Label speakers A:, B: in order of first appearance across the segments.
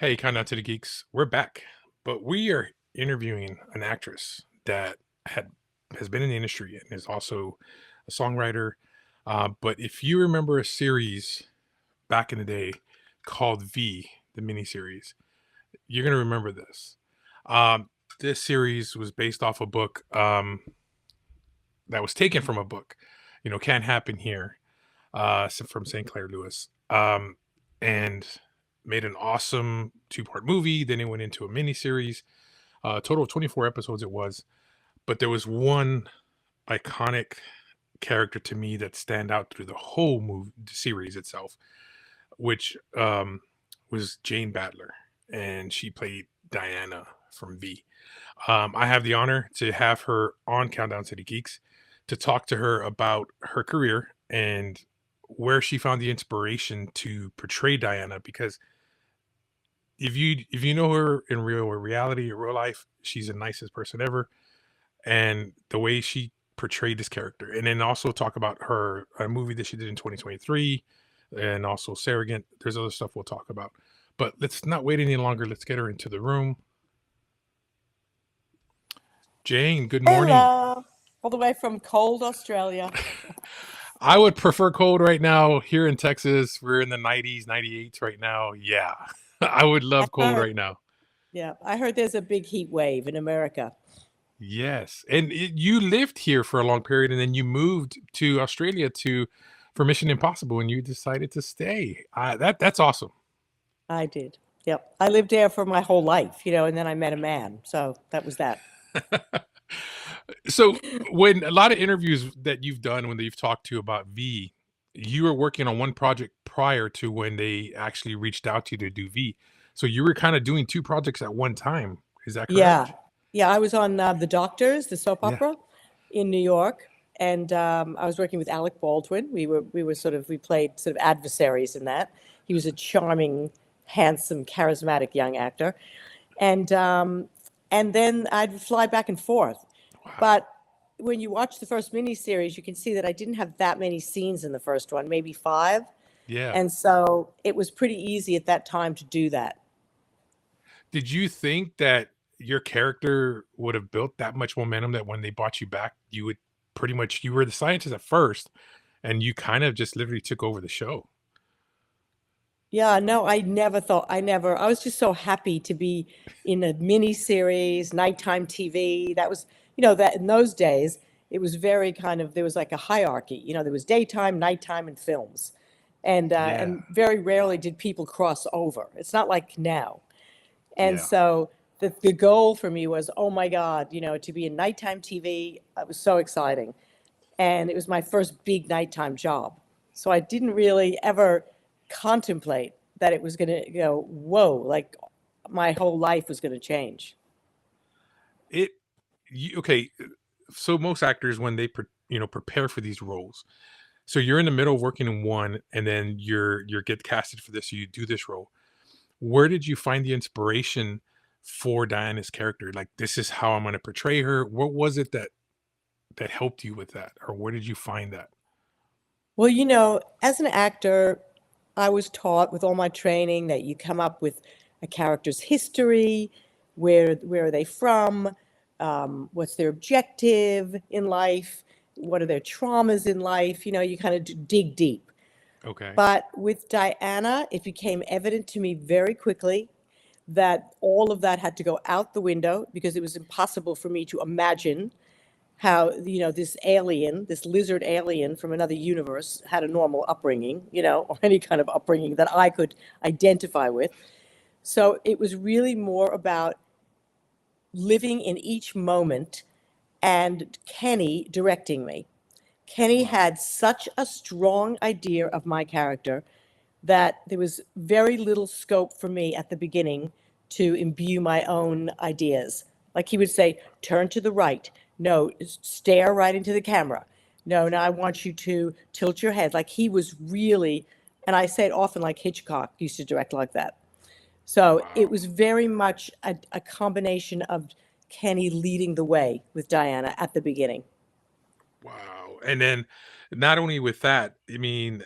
A: Hey, Countdown to the Geeks. We're back, but we are interviewing an actress that had has been in the industry and is also a songwriter. But if you remember a series back in the day called V, the miniseries, you're gonna remember this. This series was based off a book that was taken from a book. Can't happen here, from St. Clair Lewis. And made an awesome two-part movie. Then it went into a mini series. Total of 24 episodes it was. But there was one iconic character to me that stand out through the whole movie series itself, which was Jane Badler, and she played Diana from V. I have the honor to have her on Countdown to the Geeks to talk to her about her career and where she found the inspiration to portray Diana, because if you know her in reality or real life, she's the nicest person ever. And the way she portrayed this character, and then also talk about her a movie that she did in 2023, and also Surrogate. There's other stuff we'll talk about, but let's not wait any longer. Let's get her into the room. Jane, good morning.
B: Hello, all the way from cold Australia.
A: I would prefer cold right now here in Texas. We're in the 90s, 98s right now. Yeah, I would
B: I
A: love cold
B: heard,
A: right now.
B: yeah, I heard there's a big heat wave in America.
A: Yes, and you lived here for a long period, and then you moved to Australia to for Mission Impossible, and you decided to stay. That's awesome.
B: I did. Yep. I lived there for my whole life, and then I met a man. So that was that.
A: So when a lot of interviews that you've done, when you've talked to about V, you were working on one project prior to when they actually reached out to you to do V. So you were kind of doing two projects at one time. Is that
B: Yeah.
A: correct?
B: Yeah. I was on The Doctors, the soap
A: Yeah.
B: opera in New York. And I was working with Alec Baldwin. We played sort of adversaries in that. He was a charming, handsome, charismatic young actor. And and then I'd fly back and forth.
A: Wow.
B: But when you watch the first miniseries, you can see that I didn't have that many scenes in the first one, maybe five.
A: Yeah.
B: And so it was pretty easy at that time to do that.
A: Did you think that your character would have built that much momentum that when they brought you back, you would pretty much you were the scientist at first, and you kind of just literally took over the show?
B: Yeah, no, I was just so happy to be in a miniseries, nighttime TV. That was, that in those days, it was very kind of, there was like a hierarchy, there was daytime, nighttime, and films.
A: Yeah.
B: And very rarely did people cross over. It's not like now. And
A: Yeah.
B: so the goal for me was, oh my God, to be in nighttime TV. It was so exciting. And it was my first big nighttime job. So I didn't really ever contemplate that it was going to go, whoa, like my whole life was going to change.
A: It okay, so most actors when they prepare for these roles. So you're in the middle of working in one, and then you're get casted for this, so you do this role. Where did you find the inspiration for Diana's character? Like, this is how I'm going to portray her. What was it that helped you with that, or where did you find that?
B: Well, as an actor, I was taught with all my training that you come up with a character's history, where are they from, what's their objective in life, what are their traumas in life. You kind of dig deep.
A: Okay.
B: But with Diana, it became evident to me very quickly that all of that had to go out the window because it was impossible for me to imagine how, this alien, this lizard alien from another universe had a normal upbringing, or any kind of upbringing that I could identify with. So it was really more about living in each moment and Kenny directing me. Kenny
A: Wow.
B: had such a strong idea of my character that there was very little scope for me at the beginning to imbue my own ideas. Like he would say, turn to the right. No, stare right into the camera. No, I want you to tilt your head. Like he was really, and I say it often like Hitchcock used to direct like that. So it
A: Wow.
B: was very much a combination of Kenny leading the way with Diana at the beginning.
A: Wow. And then not only with that, I mean,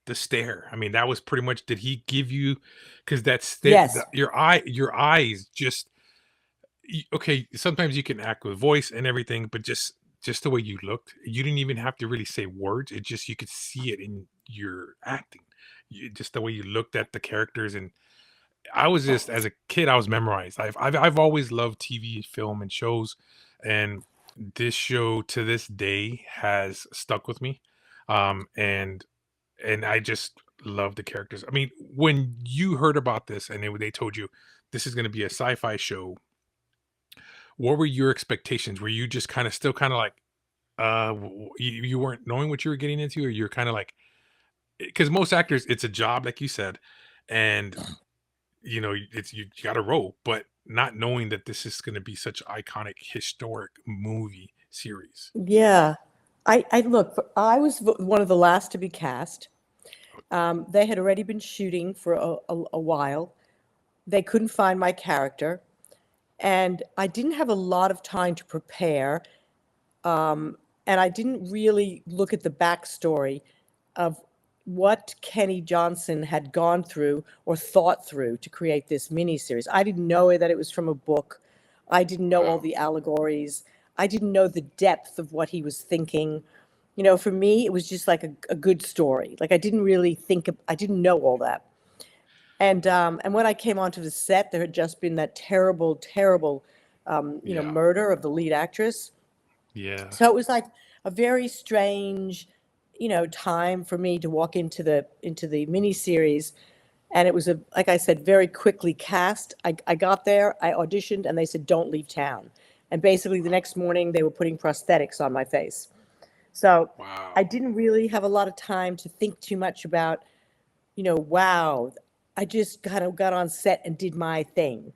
A: the stare. I mean, that was pretty much, did he give you, because that stare,
B: Yes.
A: your eyes just, okay, sometimes you can act with voice and everything, but just the way you looked, you didn't even have to really say words. It just, you could see it in your acting. Just the way you looked at the characters. And I was just, as a kid, I was memorized. I've always loved TV, film, and shows, and this show to this day has stuck with me. And I just love the characters. I mean, when you heard about this and they told you this is going to be a sci-fi show, what were your expectations? Were you just kind of still kind of like, you weren't knowing what you were getting into, or you're kind of like, because most actors, it's a job, like you said, and it's, you got to roll, but not knowing that this is going to be such iconic, historic movie series.
B: Yeah. I look, I was one of the last to be cast. They had already been shooting for a while. They couldn't find my character, and I didn't have a lot of time to prepare. And I didn't really look at the backstory of what Kenny Johnson had gone through or thought through to create this miniseries. I didn't know that it was from a book. I didn't know all
A: Wow.
B: the allegories. I didn't know the depth of what he was thinking. For me, it was just like a good story. Like I didn't really I didn't know all that. And when I came onto the set, there had just been that terrible, terrible,
A: Yeah.
B: murder of the lead actress.
A: Yeah.
B: So it was like a very strange, time for me to walk into the miniseries. And it was like I said, very quickly cast. I got there, I auditioned, and they said, "Don't leave town." And basically the next morning they were putting prosthetics on my face. So I
A: Wow.
B: didn't really have a lot of time to think too much about, wow. I just kind of got on set and did my thing.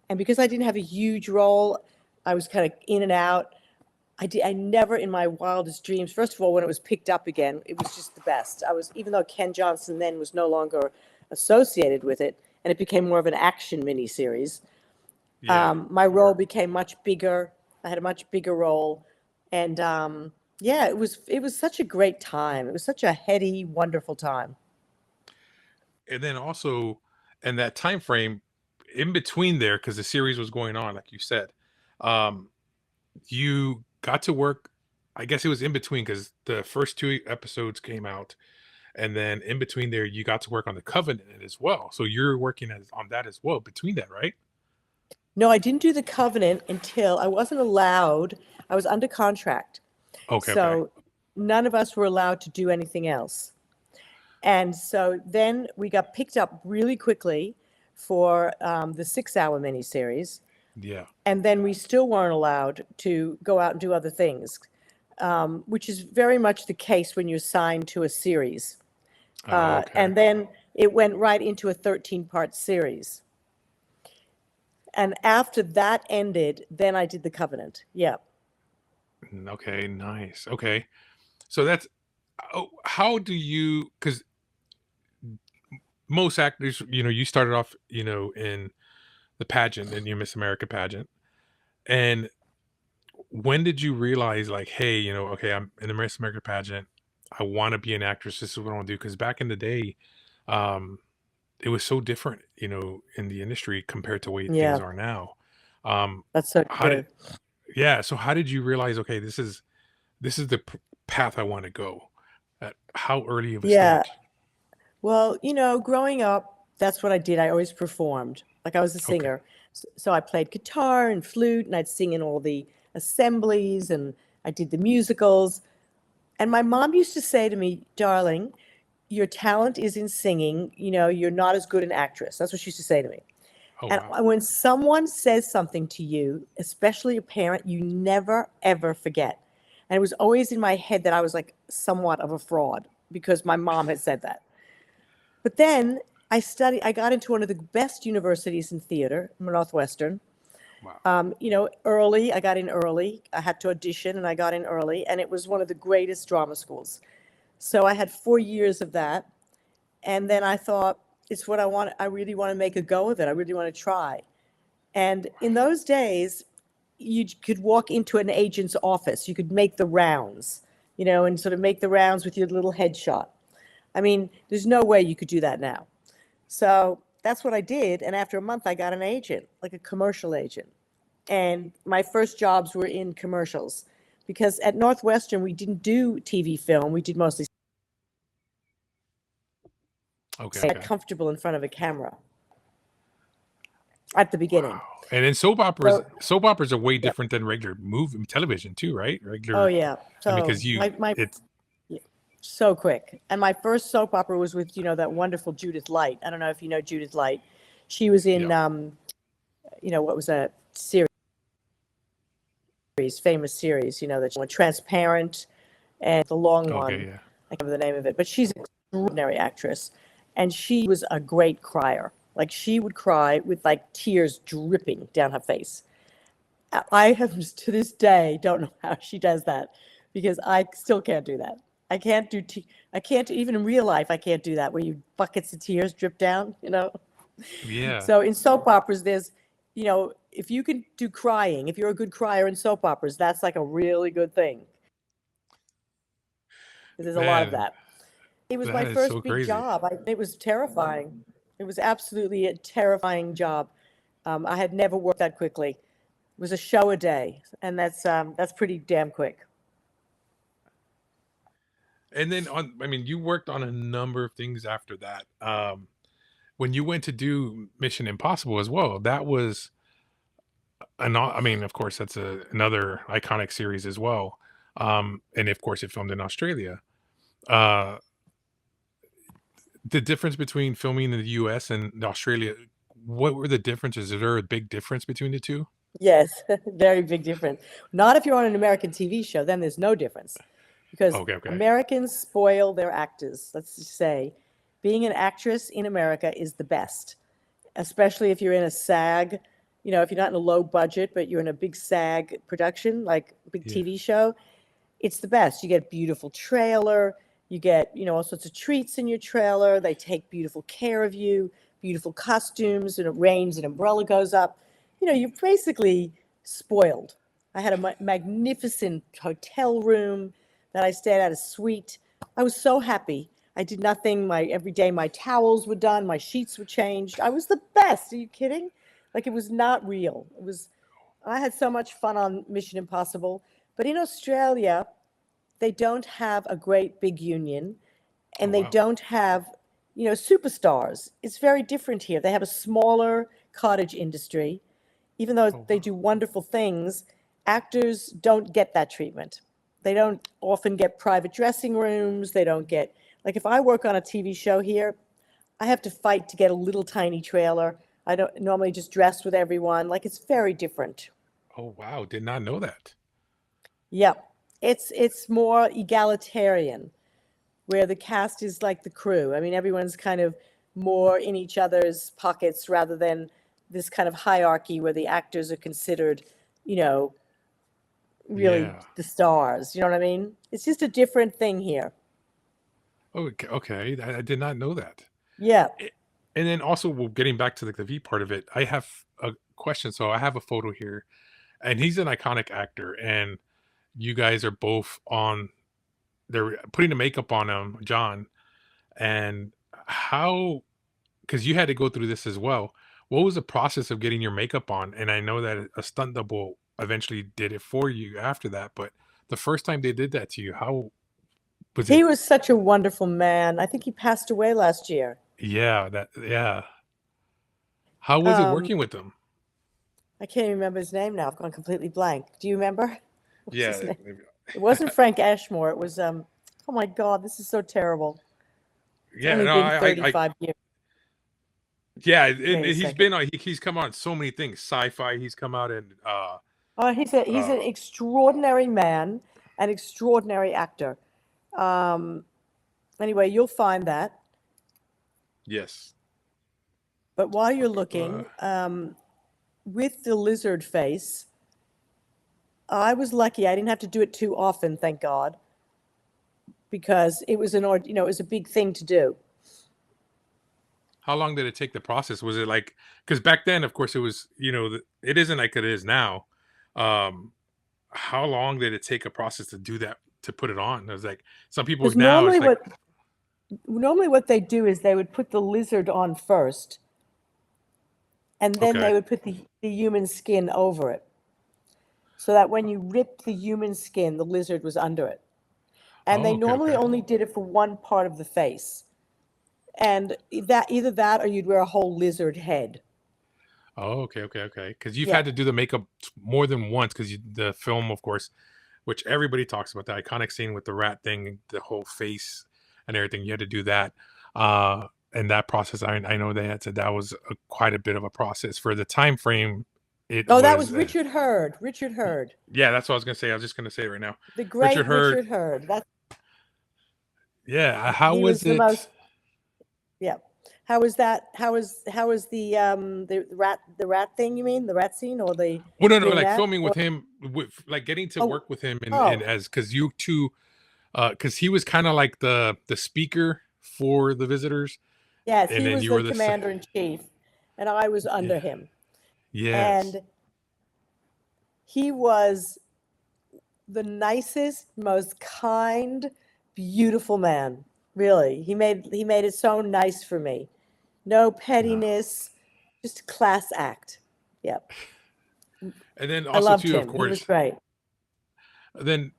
B: And because I didn't have a huge role, I was kind of in and out. I never in my wildest dreams, first of all, when it was picked up again, it was just the best. Even though Ken Johnson then was no longer associated with it, and it became more of an action miniseries,
A: Yeah.
B: my role became much bigger. I had a much bigger role. And yeah, it was such a great time. It was such a heady, wonderful time.
A: And then also, in that time frame in between there, because the series was going on, like you said, um, you got to work. I guess it was in between, because the first two episodes came out, and then in between there, you got to work on the Covenant as well. So you're working on that as well between that, right?
B: No, I didn't do the Covenant until I wasn't allowed. I was under contract.
A: Okay. Okay.
B: So none of us were allowed to do anything else. And so then we got picked up really quickly for the 6-hour miniseries.
A: Yeah.
B: And then we still weren't allowed to go out and do other things, which is very much the case when you're signed to a series.
A: Oh, okay.
B: And then it went right into a 13-part series. And after that ended, then I did the Covenant. Yeah.
A: Okay. Nice. Okay. So that's, oh, how do you? Because most actors, you started off, in the pageant, and your Miss America pageant. And when did you realize, like, hey, okay, I'm in the Miss America pageant. I want to be an actress. This is what I want to do. Because back in the day, um, it was so different, in the industry compared to the way things
B: Yeah.
A: are now. Um,
B: That's so
A: how did,
B: true.
A: yeah. So how did you realize, okay, this is the path I want to go? At how early of a
B: Yeah.
A: stage?
B: Well, growing up, that's what I did. I always performed. Like I was a
A: Okay.
B: singer. So I played guitar and flute, and I'd sing in all the assemblies, and I did the musicals. And my mom used to say to me, "Darling, your talent is in singing. You're not as good an actress." That's what she used to say to me.
A: Oh,
B: And
A: wow.
B: when someone says something to you, especially a parent, you never, ever forget. And it was always in my head that I was like somewhat of a fraud because my mom had said that. But then I got into one of the best universities in theater, Northwestern.
A: Wow.
B: Early, I got in early. I had to audition and I got in early, and it was one of the greatest drama schools. So I had 4 years of that. And then I thought, it's what I want. I really want to make a go of it. I really want to try. And in those days, you could walk into an agent's office. You could make the rounds, and sort of make the rounds with your little headshot. I mean, there's no way you could do that now. So that's what I did. And after a month, I got an agent, like a commercial agent. And my first jobs were in commercials because at Northwestern, we didn't do TV film. We did mostly
A: Okay,
B: get
A: okay.
B: comfortable in front of a camera at the beginning.
A: Wow. And then
B: So,
A: soap operas are way
B: yeah.
A: different than regular movie television too, right?
B: Oh,
A: Regular,
B: yeah.
A: I mean,
B: So
A: because you it's
B: yeah, so quick. And my first soap opera was with, that wonderful Judith Light. I don't know if you know Judith Light. She was in,
A: yeah.
B: what was that series, famous series, that one, Transparent, and the long
A: Okay,
B: one.
A: yeah.
B: I can't remember the name of it, but she's an extraordinary actress. And she was a great crier. Like she would cry with like tears dripping down her face. I have to this day don't know how she does that because I still can't do that. I can't do I can't even in real life I can't do that where you buckets of tears drip down.
A: Yeah.
B: So in soap operas there's if you can do crying, if you're a good crier in soap operas, that's like a really good thing. There's a lot of
A: Man,
B: that. It was my
A: that is so
B: first big
A: crazy.
B: job. It was terrifying. It was absolutely a terrifying job. I had never worked that quickly. It was a show a day, and that's pretty damn quick.
A: And then I mean, you worked on a number of things after that. When you went to do Mission Impossible as well, that was I mean, of course, that's another iconic series as well. And of course, it filmed in Australia. Uh, the difference between filming in the US and Australia, what were the differences? Is there a big difference between the two?
B: Yes, very big difference. Not if you're on an American TV show, then there's no difference because
A: Okay, okay.
B: Americans spoil their actors. Let's just say being an actress in America is the best, especially if you're in a SAG, if you're not in a low budget, but you're in a big SAG production, like big
A: Yeah.
B: TV show, it's the best. You get beautiful trailer, you get, all sorts of treats in your trailer. They take beautiful care of you, beautiful costumes, and it rains, an umbrella goes up. You're basically spoiled. I had a magnificent hotel room that I stayed at, a suite. I was so happy. I did nothing. Every day my towels were done, my sheets were changed. I was the best. Are you kidding? Like it was not real. I had so much fun on Mission Impossible. But in Australia, they don't have a great big union
A: Oh
B: and they
A: wow.
B: don't have, superstars. It's very different here. They have a smaller cottage industry. Even though
A: Oh
B: they
A: wow.
B: do wonderful things, actors don't get that treatment. They don't often get private dressing rooms. They don't get, like if I work on a TV show here, I have to fight to get a little tiny trailer. I don't normally just dress with everyone. Like it's very different.
A: Oh wow. Did not know that.
B: Yep. It's more egalitarian, where the cast is like the crew. I mean, everyone's kind of more in each other's pockets rather than this kind of hierarchy where the actors are considered, you know, really
A: Yeah.
B: the stars. You know what I mean? It's just a different thing here.
A: Okay. Okay. I did not know that.
B: Yeah.
A: A- And then also, well, getting back to the V part of it, I have a question. So I have a photo here, and he's an iconic actor, and you guys are both on. They're putting the makeup on him, John, and how because you had to go through this as well. What was the process of getting your makeup on? And I know that a stunt double eventually did it for you after that, but the first time they did that to you, how was
B: He
A: it?
B: was such a wonderful man. I think he passed away last year.
A: Yeah. How was it
B: Um,
A: working with them?
B: I can't even remember his name now. I've gone completely blank. Do you remember? What's his
A: Yeah,
B: name?
A: maybe.
B: It wasn't Frank Ashmore. It was oh my God, this is so terrible. It's
A: Yeah,
B: only
A: no,
B: been
A: I
B: 35 years.
A: yeah, and
B: Wait a
A: he's
B: second.
A: been on. He's come on so many things. Sci-fi. He's come out and
B: Oh, he's
A: uh,
B: an extraordinary man, an extraordinary actor. Um, anyway, you'll find that.
A: yes.
B: But while you're
A: Uh,
B: looking, with the lizard face, I was lucky. I didn't have to do it too often, thank God, because it was it was a big thing to do.
A: how long did it take the process? Was it like because back then, of course, it was it isn't like it is now. Um, how long did it take a process to do that to put it on? It was like some people
B: Because
A: now
B: normally
A: it's like
B: Normally what they do is they would put the lizard on first, and then
A: Okay.
B: they would put the human skin over it. So that when you ripped the human skin, the lizard was under it. And
A: Oh,
B: they
A: okay,
B: normally
A: okay.
B: only did it for one part of the face. And that either that or you'd wear a whole lizard head.
A: Oh, okay, okay, okay. Because you've
B: Yeah.
A: had to do the makeup more than once because the film, of course, which everybody talks about, the iconic scene with the rat thing, the whole face and everything. You had to do that. And that process, I know they had said that was quite a bit of a process for the time frame. It
B: Oh, that was
A: was,
B: Richard Hurd. Richard Hurd.
A: yeah, that's what I was gonna say. I was just gonna say it right now.
B: The
A: Richard
B: great
A: Hurd,
B: Richard Hurd. That's
A: yeah. How
B: he was
A: was
B: the
A: it?
B: most yeah. How was that? How was the rat thing, you mean? The rat scene or the
A: Well, no, no,
B: doing
A: like
B: that?
A: filming with
B: Or
A: him, with like getting to
B: oh
A: work with him, and
B: oh
A: as because you two, because he was kind of like the speaker for the visitors,
B: yes,
A: and
B: he
A: then
B: was
A: you
B: the
A: were the
B: commander in chief and I was
A: yeah,
B: under him.
A: yes,
B: And he was the nicest, most kind, beautiful man. Really. He made it so nice for me. No
A: no.
B: pettiness, just a class act. Yep.
A: And then
B: I
A: also
B: loved
A: too, of
B: him. He was
A: course,
B: great.
A: then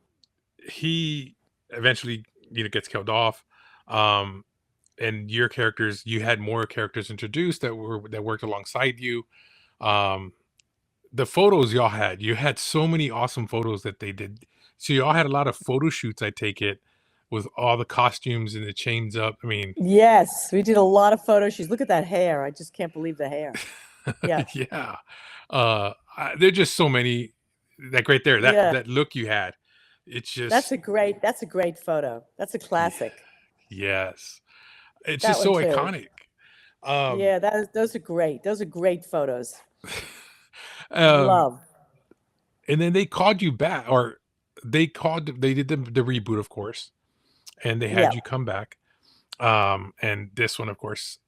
A: he eventually gets killed off. Um, and your characters, you had more characters introduced that worked alongside you. Um, the photos y'all had, you had so many awesome photos that they did. So y'all had a lot of photo shoots, I take it, with all the costumes and the chains up. I mean,
B: Yes, we did a lot of photo shoots. Look at that hair. I just can't believe the hair. Yeah.
A: yeah. There are just so many, like right there, that
B: Yeah.
A: that look you had. It's
B: That's
A: just
B: a great photo. That's a
A: yeah,
B: classic.
A: yes. It's
B: That
A: just
B: one
A: so
B: too.
A: iconic. Um,
B: Yeah, those are great. Those are great photos.
A: um,
B: Love.
A: and then they called you back, or they did the reboot, of course, and they had
B: Yeah.
A: you come back. And this one, of course,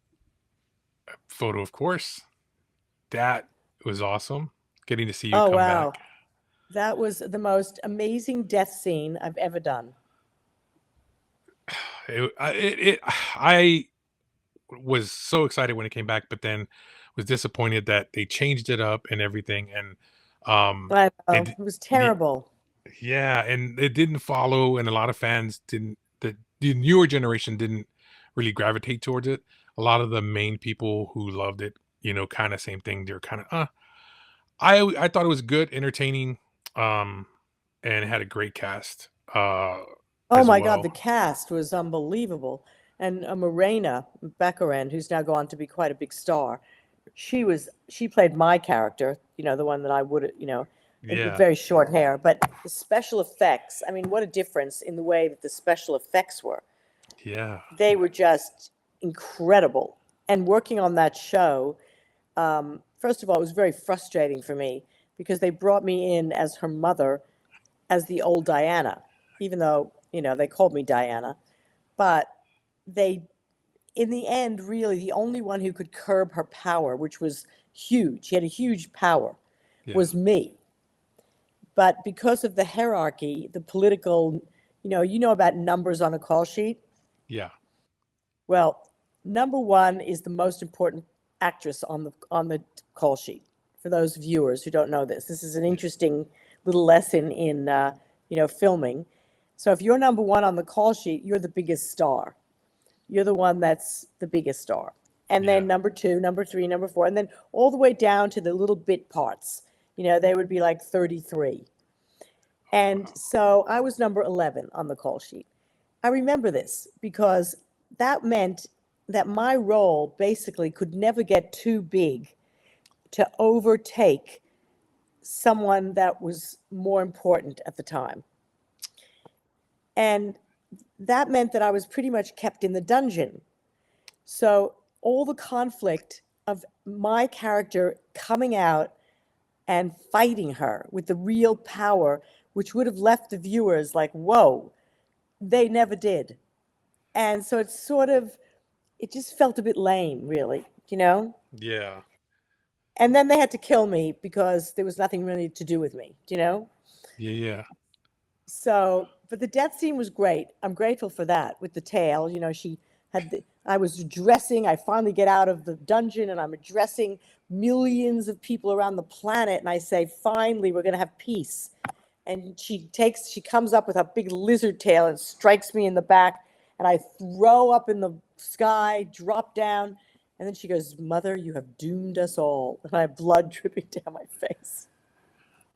A: photo, of course, that was awesome. Getting to see you
B: Oh,
A: come
B: wow.
A: back.
B: That was the most amazing death scene I've ever done.
A: I was so excited when it came back, but then was disappointed that they changed it up and everything, and
B: I know.
A: it
B: It was
A: the
B: terrible.
A: yeah, and it didn't follow, and a lot of fans didn't. The newer generation didn't really gravitate towards it. A lot of the main people who loved it, kind of same thing. They're kind of, I thought it was good, entertaining, um, and it had a great cast,
B: Oh
A: as
B: my God,
A: well.
B: the cast was unbelievable. And Morena Baccarin, who's now gone to be quite a big star, she played my character, the one that I would, with
A: Yeah,
B: very short hair. But the special effects, I mean, what a difference in the way that the special effects were.
A: yeah,
B: They were just incredible. And working on that show, first of all, it was very frustrating for me because they brought me in as her mother, as the old Diana, even though, they called me Diana. But they, in the end, really, the only one who could curb her power, which was huge, she had a huge power,
A: yeah,
B: was me. But because of the hierarchy, the political, about numbers on a call sheet.
A: yeah,
B: Well, number one is the most important actress on the call sheet. For those viewers who don't know this, this is an
A: yeah,
B: interesting little lesson in filming. So if you're number one on the call sheet, you're the biggest star. You're the one that's the biggest star. And
A: yeah.
B: then number two, number three, number four, and then all the way down to the little bit parts. They would be like 33. And
A: Wow.
B: so I was number 11 on the call sheet. I remember this because that meant that my role basically could never get too big to overtake someone that was more important at the time. And that meant that I was pretty much kept in the dungeon. So all the conflict of my character coming out and fighting her with the real power, which would have left the viewers like, whoa, they never did. And so it just felt a bit lame, really.
A: Yeah,
B: And then they had to kill me because there was nothing really to do with me.
A: yeah, yeah,
B: So, but the death scene was great. I'm grateful for that with the tail. She I was addressing, I finally get out of the dungeon and I'm addressing millions of people around the planet. And I say, finally, we're going to have peace. And she comes up with a big lizard tail and strikes me in the back. And I throw up in the sky, drop down. And then she goes, Mother, you have doomed us all. And I have blood dripping down my face.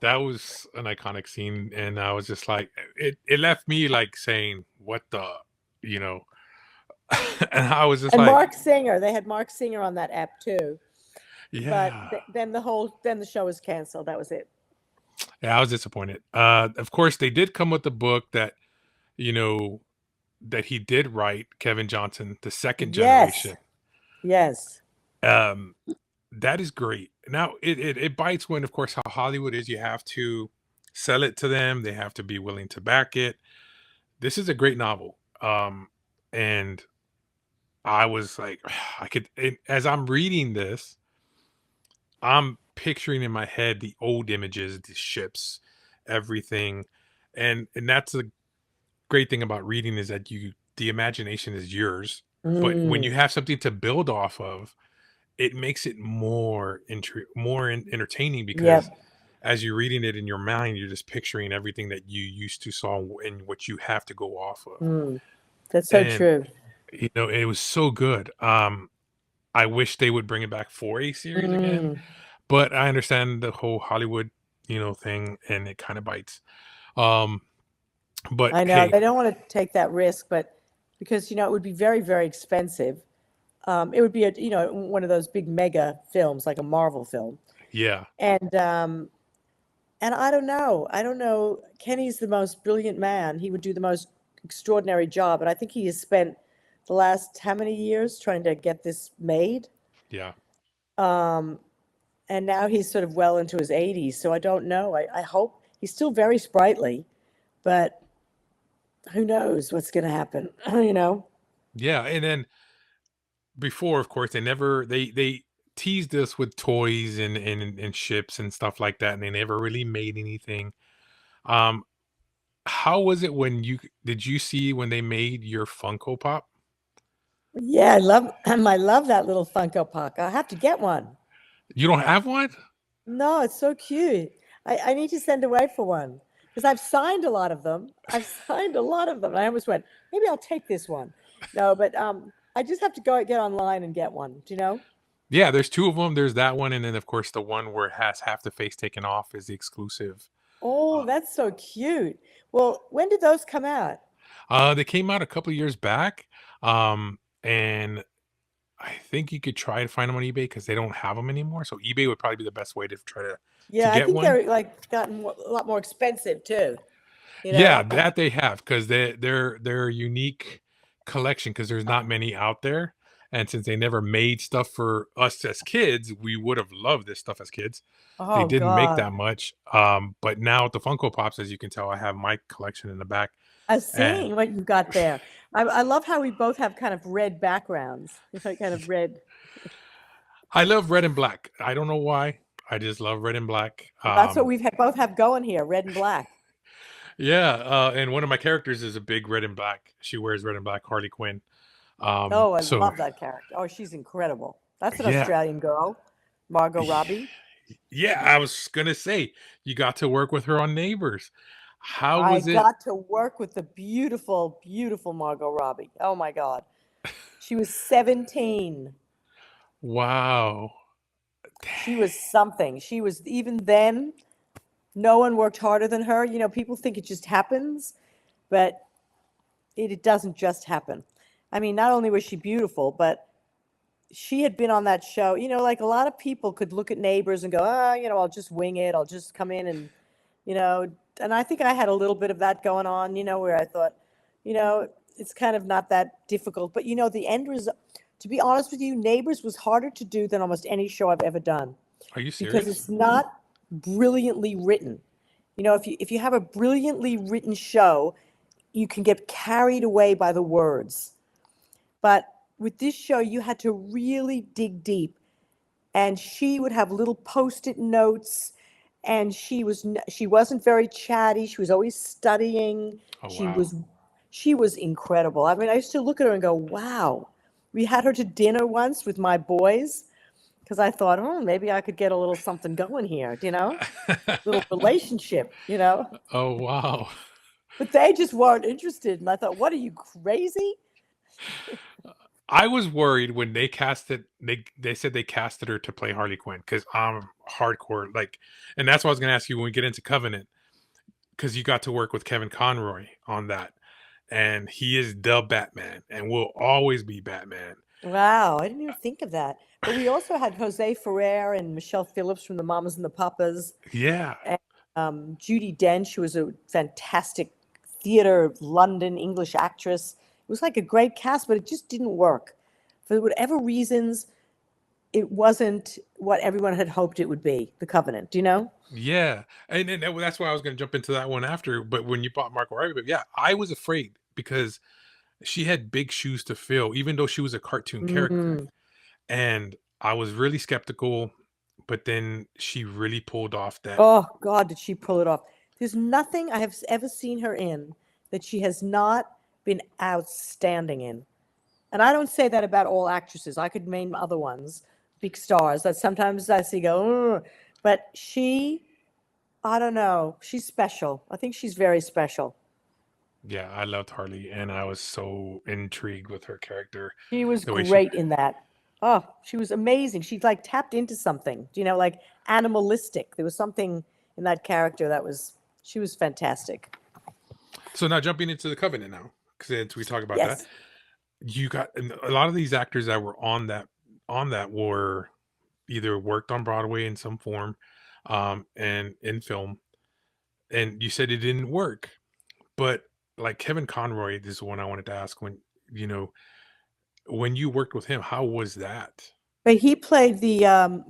A: That was an iconic scene, and I was just like, it left me like saying, "What the," you know, and I was just
B: And
A: like,
B: Mark Singer, they had Mark Singer on that app too. But
A: "Yeah,
B: then the show was canceled. That was it.
A: yeah." I was disappointed. Of course, they did come with the book that you know that he did write, Kevin Johnson, the second
B: Yes.
A: generation.
B: Yes.
A: Um, that is great. Now it bites when, of course, how Hollywood is. You have to sell it to them. They have to be willing to back it. This is a great novel. And I was like, as I'm reading this, I'm picturing in my head the old images, the ships, everything. And that's the great thing about reading is that the imagination is yours. But when you
B: Mm.
A: have something to build off of, it makes it entertaining because
B: Yep.
A: as you're reading it in your mind, you're just picturing everything that you used to saw and what you have to go off of.
B: Mm. That's so
A: And
B: true.
A: it was so good. I wish they would bring it back for a series again,
B: Mm.
A: but I understand the whole Hollywood, thing, and it kind of bites. Um, but
B: I know
A: hey,
B: they don't want to take that risk, but because it would be very, very expensive. It would be one of those big mega films like a Marvel film,
A: yeah,
B: and I don't know. I don't know. Kenny's the most brilliant man. He would do the most extraordinary job, and I think he has spent the last how many years trying to get this made.
A: yeah,
B: Um, and now he's sort of well into his 80s, so I don't know. I hope he's still very sprightly, but who knows what's going to happen, you know?
A: yeah. And then before, of course, they teased us with toys and ships and stuff like that, and they never really made anything. Um, how was it when did you see when they made your Funko Pop?
B: Yeah, I love I love that little Funko Pop. I have to get one.
A: You don't have one?
B: No, it's so cute. I need to send away for one because I've signed a lot of them. I've signed a lot of them. I almost went, maybe I'll take this one. No, but I just have to go get online and get one. Do you know?
A: Yeah, there's two of them. There's that one, and then of course the one where it has half the face taken off is the exclusive.
B: Oh,
A: Uh,
B: that's so cute. Well, when did those come out?
A: they came out a couple of years back, and I think you could try to find them on eBay because they don't have them anymore. So eBay would probably be the best way to try to
B: Yeah, I
A: get
B: think
A: one.
B: they're like gotten a lot more expensive too. You
A: Yeah,
B: know?
A: that they have because they're a unique collection because there's not many out there. And since they never made stuff for us as kids, we would have loved this stuff as kids. They
B: Oh
A: didn't make
B: God.
A: that much. But now with the Funko Pops, as you can tell, I have my collection in the back.
B: I'm
A: And
B: seeing what you got there. I love how we both have kind of red backgrounds. It's like kind of red.
A: I love red and black. I don't know why. I just love red and black.
B: That's what both have going here, red and black.
A: Yeah, and one of my characters is a big red and black. She wears red and black, Harley Quinn.
B: Oh, I
A: So
B: love that character. Oh, she's incredible. That's an
A: yeah,
B: Australian girl, Margot Robbie.
A: yeah. I was gonna say you got to work with her on Neighbors. How
B: I
A: was it?
B: got to work with the beautiful, beautiful Margot Robbie. Oh my God. She was 17.
A: Wow.
B: She was something. She was, even then, no one worked harder than her. People think it just happens, but it doesn't just happen. I mean, not only was she beautiful, but she had been on that show. Like a lot of people could look at Neighbors and go, I'll just wing it. I'll just come in and, you know, and I think I had a little bit of that going on, where I thought, it's kind of not that difficult. But, the end result, to be honest with you, Neighbors was harder to do than almost any show I've ever done
A: Are you
B: because
A: serious?
B: it's not brilliantly written. If you have a brilliantly written show, you can get carried away by the words. But with this show, you had to really dig deep. And she would have little post-it notes, and she wasn't very chatty. She was always studying.
A: Oh
B: She
A: wow.
B: was She was incredible. I mean, I used to look at her and go, wow. We had her to dinner once with my boys because I thought, oh, maybe I could get a little something going here, little relationship,
A: Oh, wow.
B: But they just weren't interested. And I thought, what are you crazy?
A: I was worried when they said they casted her to play Harley Quinn because I'm hardcore, like, and that's what I was gonna ask you when we get into Covenant, because you got to work with Kevin Conroy on that, and he is the Batman and will always be Batman.
B: Wow, I didn't even think of that. But we also had Jose Ferrer and Michelle Phillips from the Mamas and the Papas,
A: Yeah,
B: and Judi Dench, who was a fantastic theater London English actress. It was like a great cast, but it just didn't work. For whatever reasons, it wasn't what everyone had hoped it would be, The Covenant,
A: yeah, and that's why I was gonna jump into that one after. But when you bought Margot Robbie, but yeah, I was afraid because she had big shoes to fill, even though she was a cartoon character.
B: Mm.
A: And I was really skeptical, but then she really pulled off that.
B: Oh, God, did she pull it off? There's nothing I have ever seen her in that she has not been outstanding in. And I don't say that about all actresses. I could name other ones, big stars that sometimes I see go, "Ugh." But she, I don't know, she's special. I think she's very special.
A: Yeah, I loved Harley, and I was so intrigued with her character,
B: She was
A: the way she.
B: great in that. Oh, she was amazing. She like tapped into something, like animalistic. There was something in that character she was fantastic.
A: So now jumping into the Covenant now, because we talk about that,
B: Yes.
A: you got and a lot of these actors that were on that were either worked on Broadway in some form, and in film, and you said it didn't work, but like Kevin Conroy, this is one I wanted to ask you know when you worked with him, how was that?
B: But he played the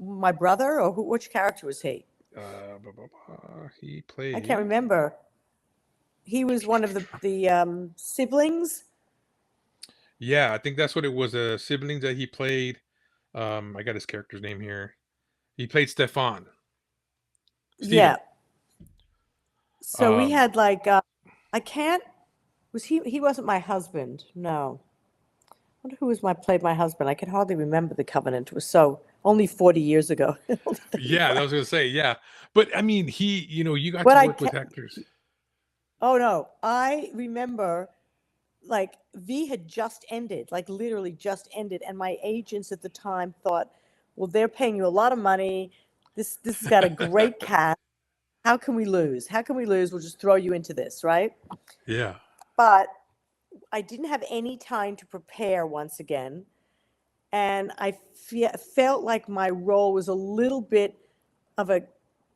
B: my brother, or which character was he?
A: He
B: I can't
A: played.
B: remember. He was one of the siblings.
A: Yeah, I think that's what it was. Siblings that he played. I got his character's name here. He played Stefan.
B: Yeah.
A: Steven.
B: So we
A: Um,
B: had like I can't was he wasn't my husband. No. I wonder who played my husband. I can hardly remember The Covenant. It was so only 40 years ago. Only
A: yeah, that
B: 35.
A: was gonna say, yeah. But I mean, you got
B: What
A: to
B: I
A: work
B: can
A: with actors.
B: Oh no, I remember like V had just ended, like literally just ended, and my agents at the time thought, well, they're paying you a lot of money. This has got a great cast. How can we lose? How can we lose? We'll just throw you into this, right?
A: Yeah.
B: But I didn't have any time to prepare once again. And I felt like my role was a little bit of a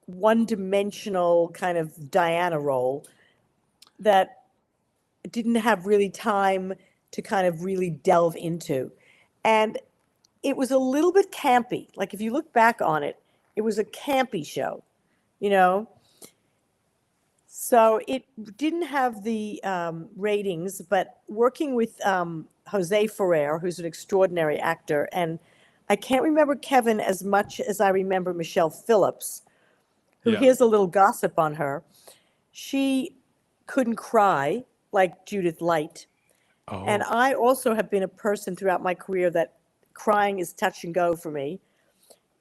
B: one dimensional kind of Diana role that didn't have really time to kind of really delve into. And it was a little bit campy. Like if you look back on it, it was a campy show, you know? So it didn't have the ratings, but working with Jose Ferrer, who's an extraordinary actor, and I can't remember Kevin as much as I remember Michelle Phillips, who,
A: Yeah.
B: here's a little gossip on her. She couldn't cry like Judith Light. And
A: Oh.
B: I also have been a person throughout my career that crying is touch and go for me.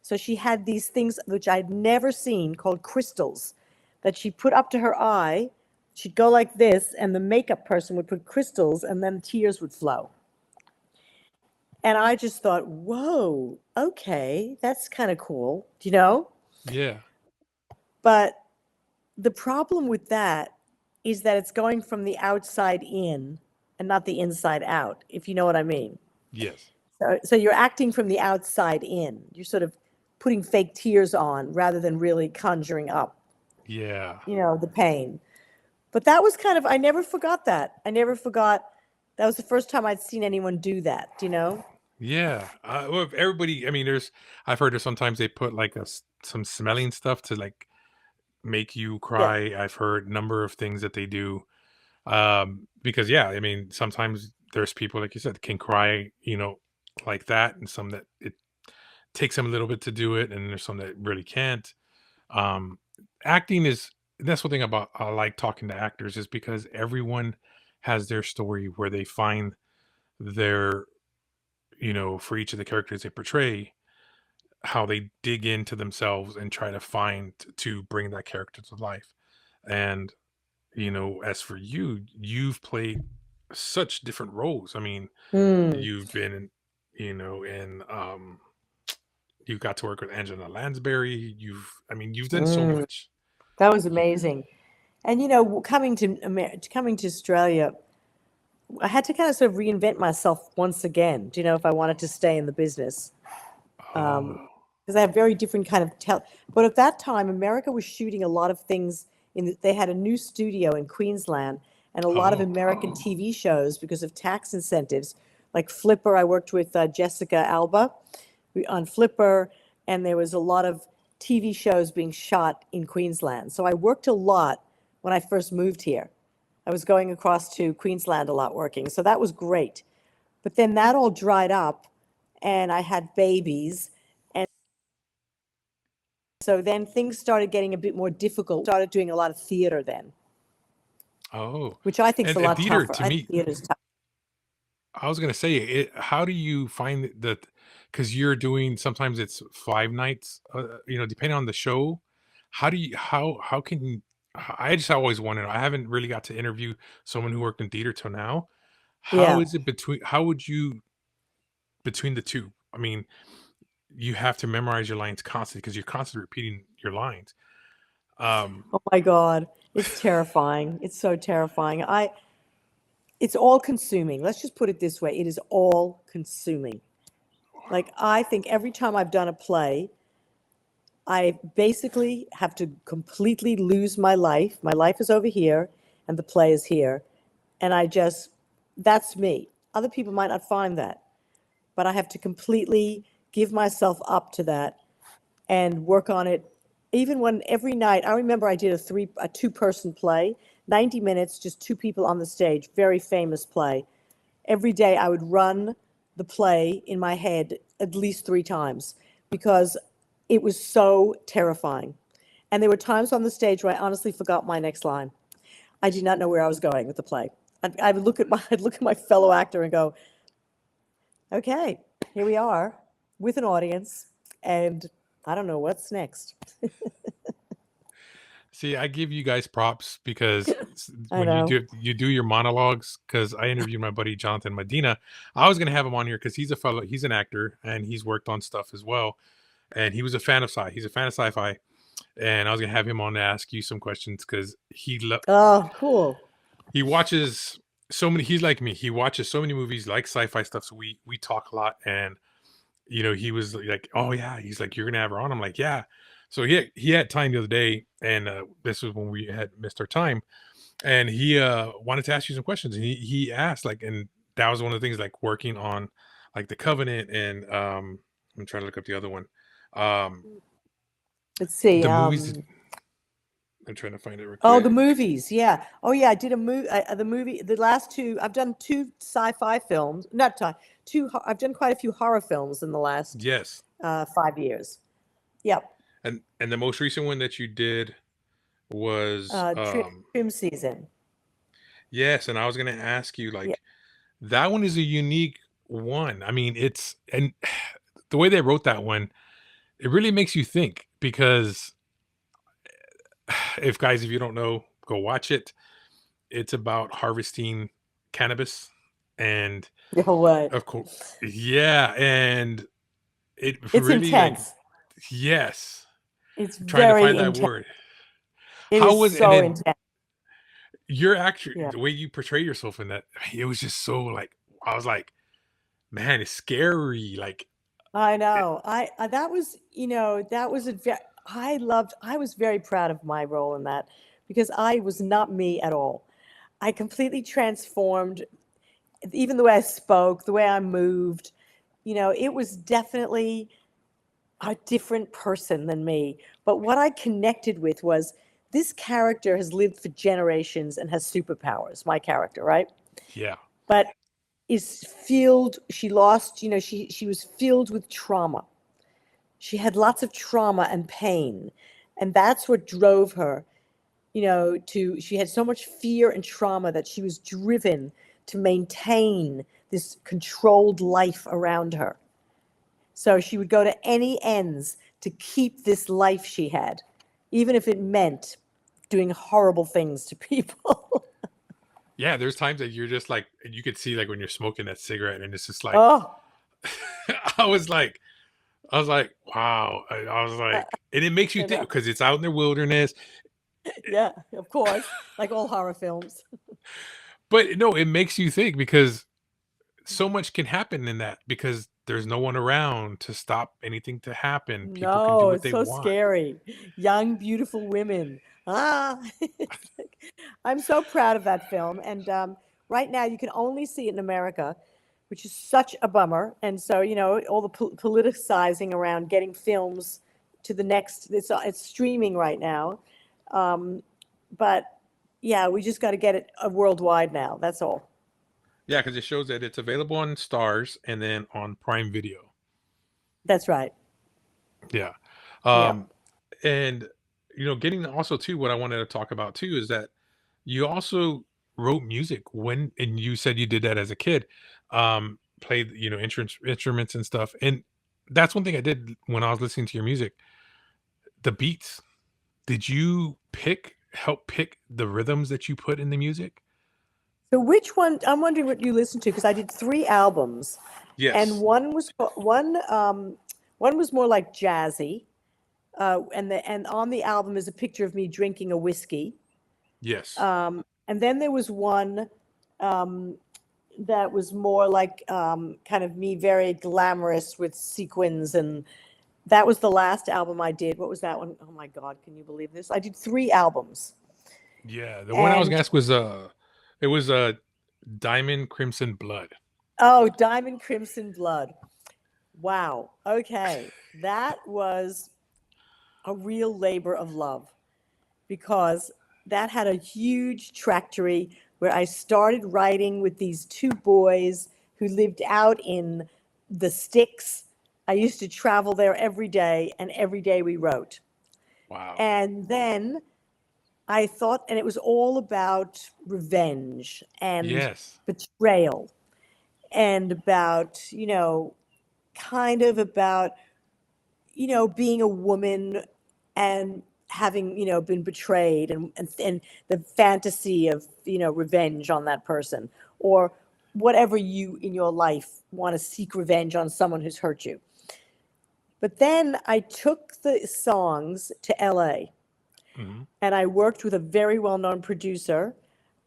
B: So she had these things which I'd never seen called crystals that she put up to her eye. She'd go like this, and the makeup person would put crystals, and then tears would flow. And I just thought, whoa, okay, that's kind of cool,
A: Yeah.
B: But the problem with that is that it's going from the outside in and not the inside out, if you know what I mean.
A: Yes.
B: So you're acting from the outside in. You're sort of putting fake tears on rather than really conjuring up,
A: Yeah.
B: the pain. But that was kind of, I never forgot that. I never forgot. That was the first time I'd seen anyone do that.
A: Yeah. Well, if everybody, I mean, I've heard that sometimes they put like some smelling stuff to like make you
B: Yeah.
A: cry. I've heard number of things that they do. Because yeah, I mean, sometimes there's people, like you said, can cry, like that, and some that it takes them a little bit to do it, and there's some that really can't. Um, Acting is that's one thing about I like talking to actors is because everyone has their story where they find their, for each of the characters they portray, how they dig into themselves and try to find to bring that character to life. And, as for you, you've played such different roles. I mean,
B: Mm,
A: you've been in you got to work with Angela Lansbury. You've done so
B: mm.
A: much.
B: That was
A: You,
B: amazing. And coming to Australia, I had to kind of sort of reinvent myself once again. If I wanted to stay in the business,
A: oh,
B: because I have very different kind of tell. But at that time, America was shooting a lot of things. They had a new studio in Queensland and a lot of
A: oh,
B: American TV shows because of tax incentives. Like Flipper, I worked with Jessica Alba on Flipper, and there was a lot of TV shows being shot in Queensland. So I worked a lot when I first moved here. I was going across to Queensland a lot working, so that was great. But then that all dried up, and I had babies, and so then things started getting a bit more difficult. Started doing a lot of theater then,
A: oh.
B: which I think is a
A: And
B: lot
A: theater
B: tougher.
A: to
B: I think
A: me,
B: theater's tough.
A: I was gonna say it. How do you find that? Because you're doing sometimes it's 5 nights. Depending on the show. How can you? I just always wanted. I haven't really got to interview someone who worked in theater till now. How
B: Yeah.
A: is it between? How would you between the two? I mean, you have to memorize your lines constantly because you're constantly repeating your lines. Um,
B: Oh my God, it's terrifying. It's so terrifying. It's all consuming. Let's just put it this way. It is all consuming. Like I think every time I've done a play, I basically have to completely lose my life. My life is over here and the play is here. And that's me. Other people might not find that, but I have to completely give myself up to that and work on it. Even when every night, I remember I did a two-person play, 90 minutes, just two people on the stage, very famous play. Every day I would run the play in my head at least 3 times because it was so terrifying. And there were times on the stage where I honestly forgot my next line. I did not know where I was going with the play. I'd look at my fellow actor and go, okay, here we are with an audience, and I don't know what's next.
A: See, I give you guys props because
B: I
A: when
B: know.
A: you do your monologues, because I interviewed my buddy Jonathan Medina, I was gonna have him on here because he's an actor and he's worked on stuff as well, and he was a fan of he's a fan of sci-fi, and I was gonna have him on to ask you some questions because
B: Oh, cool.
A: he watches so many. He's like me. He watches so many movies like sci-fi stuff. So we talk a lot, and he was like, "Oh yeah," he's like, "You're gonna have her on." I'm like, "Yeah." So he had time the other day, and this was when we had missed our time, and he wanted to ask you some questions, and he asked like, and that was one of the things like working on like the Covenant, and I'm trying to look up the other one, um,
B: Let's see.
A: the movies. I'm trying to find it real
B: Oh, the
A: quick.
B: movies. Yeah. Oh, yeah. I did the movie. The last two. I've done two sci-fi films. Not two. I've done quite a few horror films in the last
A: Yes,
B: 5 years. Yep.
A: and the most recent one that you did was
B: Trim season.
A: yes, and I was gonna ask you
B: Yeah.
A: like that one is a unique one. I mean, it's and the way they wrote that one, it really makes you think because if you don't know, go watch it. It's about harvesting cannabis and
B: No way.
A: of course yeah, and it
B: It's
A: really like
B: intense.
A: yes,
B: It's
A: trying to
B: very
A: find that
B: intense.
A: word.
B: It
A: How
B: is
A: was and
B: so
A: then
B: intense.
A: your actor
B: Yeah.
A: the way you portray yourself in that, it was just so like I was like, man, it's scary. Like
B: I
A: it,
B: know. That was, that was I was very proud of my role in that because I was not me at all. I completely transformed, even the way I spoke, the way I moved. It was definitely a different person than me. But what I connected with was this character has lived for generations and has superpowers, my character, right?
A: yeah.
B: But she lost, she was filled with trauma. She had lots of trauma and pain. And that's what drove her. she had so much fear and trauma that she was driven to maintain this controlled life around her. So she would go to any ends to keep this life she had, even if it meant doing horrible things to people.
A: Yeah, there's times that you're just like, you could see like when you're smoking that cigarette, and it's just like,
B: Oh,
A: I was like, wow. I was
B: uh,
A: like, and it makes you
B: you
A: think
B: know,
A: because it's out in the wilderness.
B: yeah, of course, like all horror films.
A: But no, it makes you think because so much can happen in that because there's no one around to stop anything to happen. People can do
B: No,
A: what
B: it's
A: they
B: so
A: want.
B: scary. Young, beautiful women. Ah, it's like, I'm so proud of that film. And right now, you can only see it in America, which is such a bummer. And so, all the politicizing around getting films to the next, it's streaming right now. Um, but yeah, we just got to get it worldwide now. That's all.
A: Yeah, because it shows that it's available on Stars and then on Prime Video.
B: That's right.
A: Yeah.
B: Yeah.
A: Um, and getting also too, what I wanted to talk about too is that you also wrote music and you said you did that as a kid, played, instruments and stuff. And that's one thing I did when I was listening to your music, the beats. Did you help pick the rhythms that you put in the music?
B: So which one? I'm wondering what you listened to because I did 3 albums, and
A: Yes.
B: one was more like jazzy, and on the album is a picture of me drinking a whiskey,
A: Yes.
B: and then there was one um, that was more like kind of me very glamorous with sequins, and that was the last album I did. What was that one? Oh my God, can you believe this? I did 3 albums,
A: Yeah. The one I was gonna
B: and
A: ask was it was Diamond Crimson Blood.
B: oh, Diamond Crimson Blood. Wow. Okay. That was a real labor of love because that had a huge trajectory where I started writing with these 2 boys who lived out in the sticks. I used to travel there every day, and every day we wrote.
A: Wow.
B: And then I thought, and it was all about revenge and
A: Yes.
B: betrayal and about, kind of about being a woman and having, been betrayed and the fantasy of, revenge on that person or whatever you in your life want to seek revenge on someone who's hurt you. But then I took the songs to LA
A: Mhm.
B: and I worked with a very well known producer,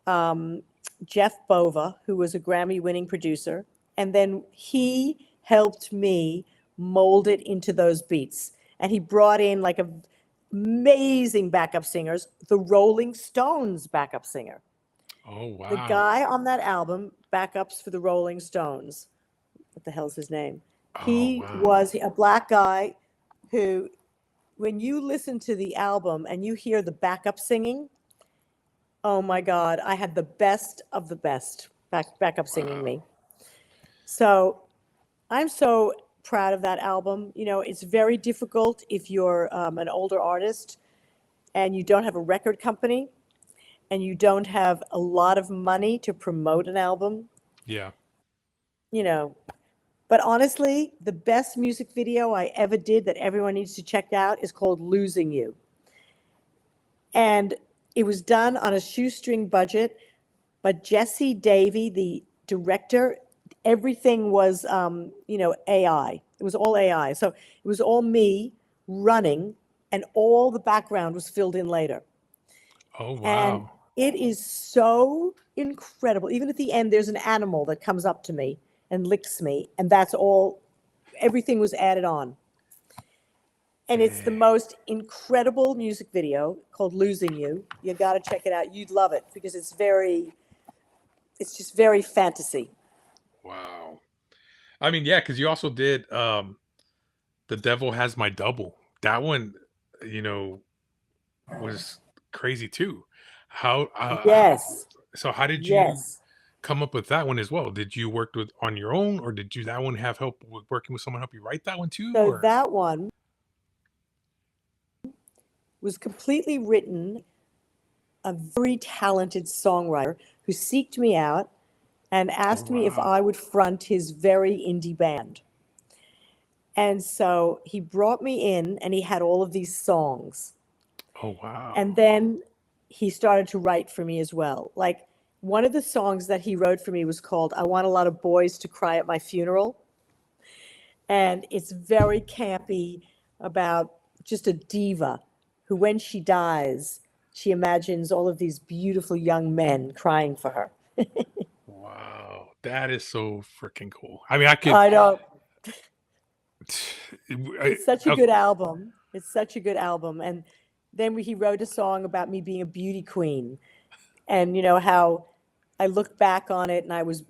B: um, Jeff Bova, who was a Grammy winning producer. And then he helped me mold it into those beats. And he brought in like amazing backup singers, the Rolling Stones backup singer.
A: Oh,
B: The
A: wow.
B: guy on that album, backups for the Rolling Stones. What the hell's his name?
A: Oh,
B: He
A: wow.
B: was a black guy who, when you listen to the album and you hear the backup singing, oh my God, I had the best of the best backup singing
A: Wow.
B: me. So I'm so proud of that album. It's very difficult if you're an older artist and you don't have a record company and you don't have a lot of money to promote an album,
A: Yeah.
B: you know. But honestly, the best music video I ever did that everyone needs to check out is called Losing You. And it was done on a shoestring budget. But Jesse Davy, the director, everything was, AI. It was all AI. So it was all me running, and all the background was filled in later.
A: Oh,
B: And
A: wow.
B: it is so incredible. Even at the end, there's an animal that comes up to me and licks me, and that's all, everything was added on. And it's the
A: Dang.
B: most incredible music video called Losing You. You got to check it out. You'd love it because it's just very fantasy.
A: Wow. I mean, yeah, because you also did The Devil Has My Double. That one, you know, was crazy too.
B: Yes,
A: So how did you
B: yes.
A: come up with that one as well? Did you work with on your own, or did you that one have help with working with someone help you write that one too?
B: So
A: Or
B: that one was completely written a very talented songwriter who seeked me out and
A: Oh,
B: asked me if
A: wow.
B: I would front his very indie band. And so he brought me in and he had all of these songs.
A: Oh, wow.
B: And then he started to write for me as well. Like one of the songs that he wrote for me was called I Want a Lot of Boys to Cry at My Funeral. And it's very campy about just a diva who, when she dies, she imagines all of these beautiful young men crying for her.
A: Wow. That is so freaking cool. I mean, I could
B: I know.
A: I,
B: It's such a
A: okay,
B: good album. It's such a good album. And then he wrote a song about me being a beauty queen, and how I look back on it, and I was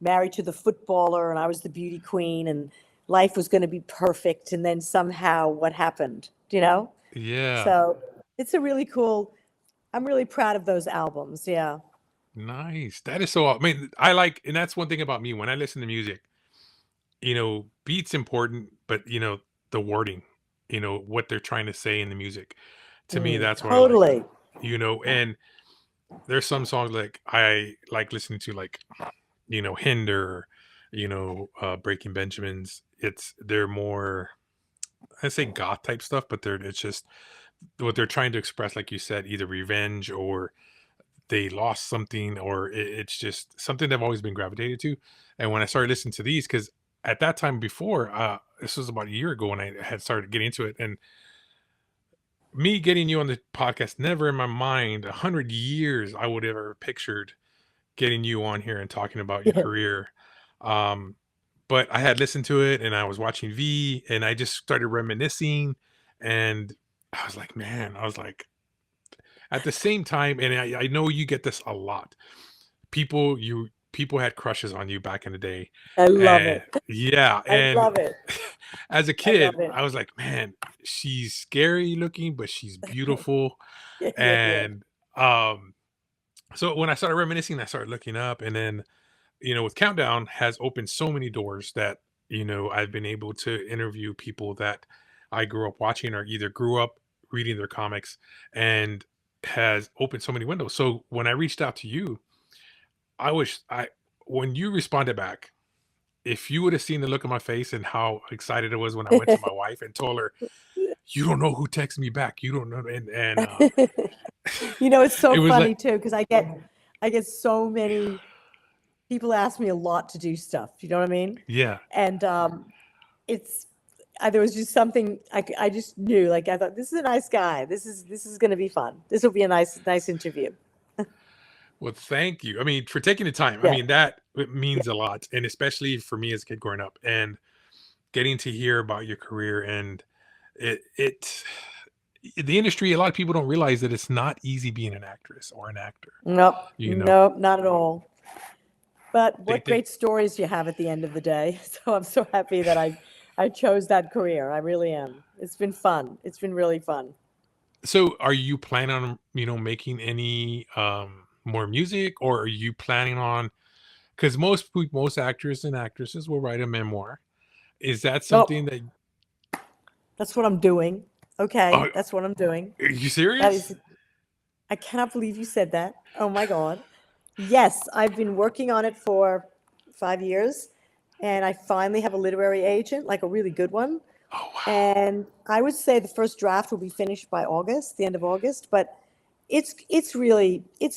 B: married to the footballer, and I was the beauty queen, and life was going to be perfect, and then somehow what happened.
A: yeah.
B: So it's a really cool. I'm really proud of those albums. Yeah.
A: Nice. That is so I mean, I like and that's one thing about me when I listen to music, beats important, but the wording, what they're trying to say in the music. To me, that's what I like.
B: Totally.
A: And there's some songs like I like listening to like, Hinder, Breaking Benjamins. They're more I say goth type stuff, but it's just what they're trying to express, like you said, either revenge or they lost something, or it's just something I've always been gravitated to. And when I started listening to these, because at that time before, this was about a year ago when I had started getting into it, and me getting you on the podcast, never in my mind, 100 years, I would have ever pictured getting you on here and talking about your
B: Yeah.
A: career. Um, but I had listened to it and I was watching V and I just started reminiscing and I was like, man, I was like, at the same time, and I know you get this a lot. People had crushes on you back in the day.
B: I love
A: And
B: it.
A: yeah,
B: I
A: and
B: love it.
A: as a
B: I
A: kid,
B: love it.
A: I was like, man, she's scary looking, but she's beautiful.
B: Yeah, yeah, yeah.
A: And um, so when I started reminiscing, I started looking up, and then with Countdown has opened so many doors that I've been able to interview people that I grew up watching or either grew up reading their comics and has opened so many windows. So when I reached out to you, I wish I when you responded back, if you would have seen the look on my face and how excited I was when I went to my wife and told her, "You don't know who texted me back. You don't know," and
B: It's so
A: it was
B: funny
A: like,
B: too because I get so many people ask me a lot to do stuff. You know what I mean?
A: yeah,
B: And it's there was just something I just knew. Like I thought, this is a nice guy. This is going to be fun. This will be a nice interview.
A: well, thank you. I mean, for taking the time. I
B: Yeah.
A: mean, that it
B: Yeah.
A: means a lot, and especially for me as a kid growing up and getting to hear about your career and it the industry. A lot of people don't realize that it's not easy being an actress or an actor.
B: Nope.
A: You know,
B: Nope. Not at all. But
A: they
B: what
A: think.
B: great stories you have at the end of the day. So I'm so happy that I chose that career. I really am. It's been fun. It's been really fun.
A: So, are you planning on making any more music, or are you planning on? Because most actors and actresses will write a memoir. Is that something
B: Oh,
A: that?
B: that's what I'm doing. Okay,
A: Oh,
B: that's what I'm doing.
A: are you
B: That
A: serious?
B: is, I cannot believe you said that. Oh my God. Yes, I've been working on it for 5 years, and I finally have a literary agent, like a really good one.
A: Oh wow.
B: And I would say the first draft will be finished by August, the end of August, but it's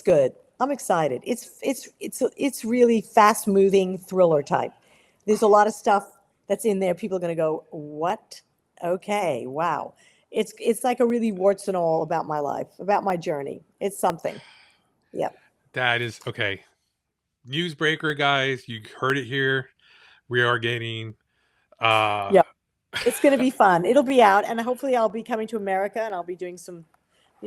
B: good. I'm excited. It's really fast moving thriller type. There's a lot of stuff that's in there. People are going to go, "What? Okay, wow." It's like a really warts and all about my life, about my journey. It's something. Yep.
A: That is okay. Newsbreaker guys, you heard it here. We are getting uh
B: Yep. It's going to be fun. It'll be out, and hopefully I'll be coming to America, and I'll be doing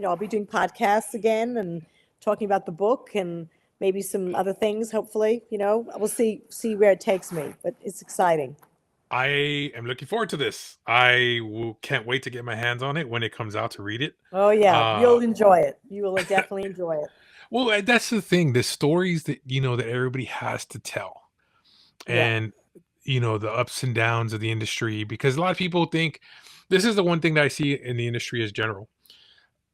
B: I'll be doing podcasts again and talking about the book and maybe some other things. Hopefully, we'll see where it takes me, but it's exciting.
A: I am looking forward to this. Can't wait to get my hands on it when it comes out to read it.
B: Oh yeah,
A: Uh
B: you'll enjoy it. You will definitely enjoy it.
A: well, that's the thing, the stories that that everybody has to tell.
B: Yeah.
A: And the ups and downs of the industry, because a lot of people think this is the one thing that I see in the industry as general.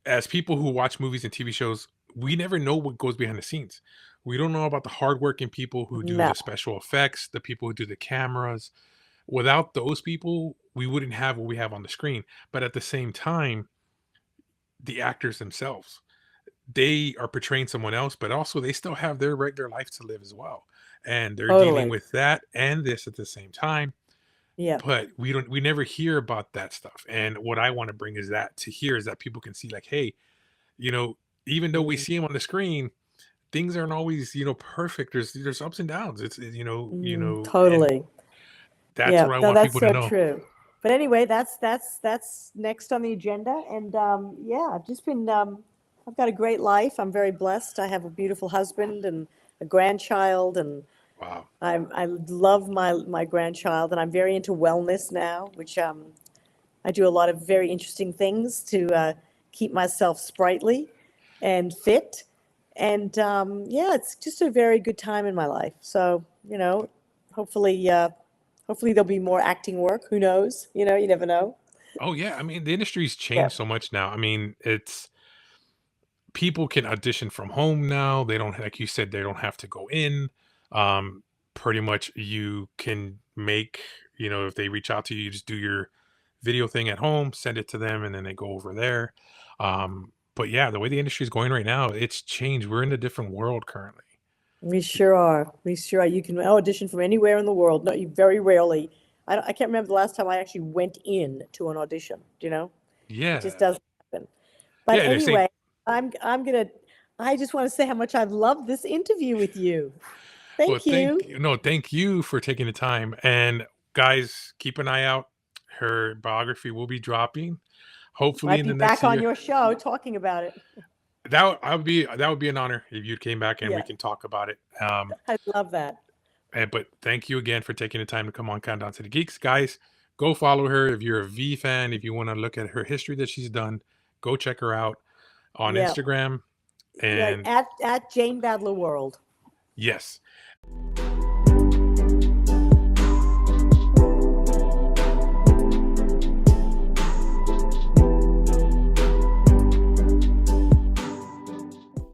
A: as people who watch movies and TV shows, we never know what goes behind the scenes. We don't know about the hardworking people who do
B: No,
A: the special effects, the people who do the cameras. Without those people, we wouldn't have what we have on the screen. But at the same time, the actors themselves, they are portraying someone else, but also they still have their regular life to live as well. And they're dealing
B: totally.
A: with that and this at the same time.
B: Yeah.
A: But we never hear about that stuff. And what I want to bring is that to here is that people can see like, hey, you know, even though we
B: Mm,
A: see them on the screen, things aren't always, perfect. There's ups and downs. It's and
B: totally.
A: that's
B: Yeah,
A: what I
B: no,
A: want
B: that's
A: people to
B: so
A: know.
B: true. But anyway, that's next on the agenda. And yeah, I've just been I've got a great life. I'm very blessed. I have a beautiful husband and a grandchild, and
A: Wow.
B: I love my grandchild, and I'm very into wellness now, which I do a lot of very interesting things to keep myself sprightly and fit. And yeah, it's just a very good time in my life. So, hopefully, hopefully there'll be more acting work. Who knows? You never know.
A: Oh yeah. I mean, the industry's
B: Yeah,
A: changed so much now. I mean, it's people can audition from home now. They don't, like you said, they don't have to go in. Um, Pretty much you can make, if they reach out to you, you just do your video thing at home, send it to them, and then they go over there. But yeah, the way the industry is going right now, it's changed. We're in a different world currently.
B: we sure are. We sure are. You can audition from anywhere in the world. No, you very rarely. I can't remember the last time I actually went in to an audition. It just
A: Yeah.
B: doesn't happen. But
A: Yeah, they say,
B: anyway, I'm gonna. I just want to say how much I've loved this interview with you.
A: well,
B: Thank you.
A: thank you for taking the time. And guys, keep an eye out. Her biography will be dropping hopefully
B: Might
A: in
B: be
A: the next
B: back on
A: year.
B: your show talking about it.
A: That would be an honor if you came back and we
B: Yeah,
A: can talk about it.
B: I love that.
A: But thank you again for taking the time to come on Countdown to the Geeks, guys. Go follow her if you're a V fan. If you want to look at her history that she's done, go check her out on
B: Yeah,
A: Instagram.
B: yeah.
A: And
B: At Jane Badler World.
A: yes,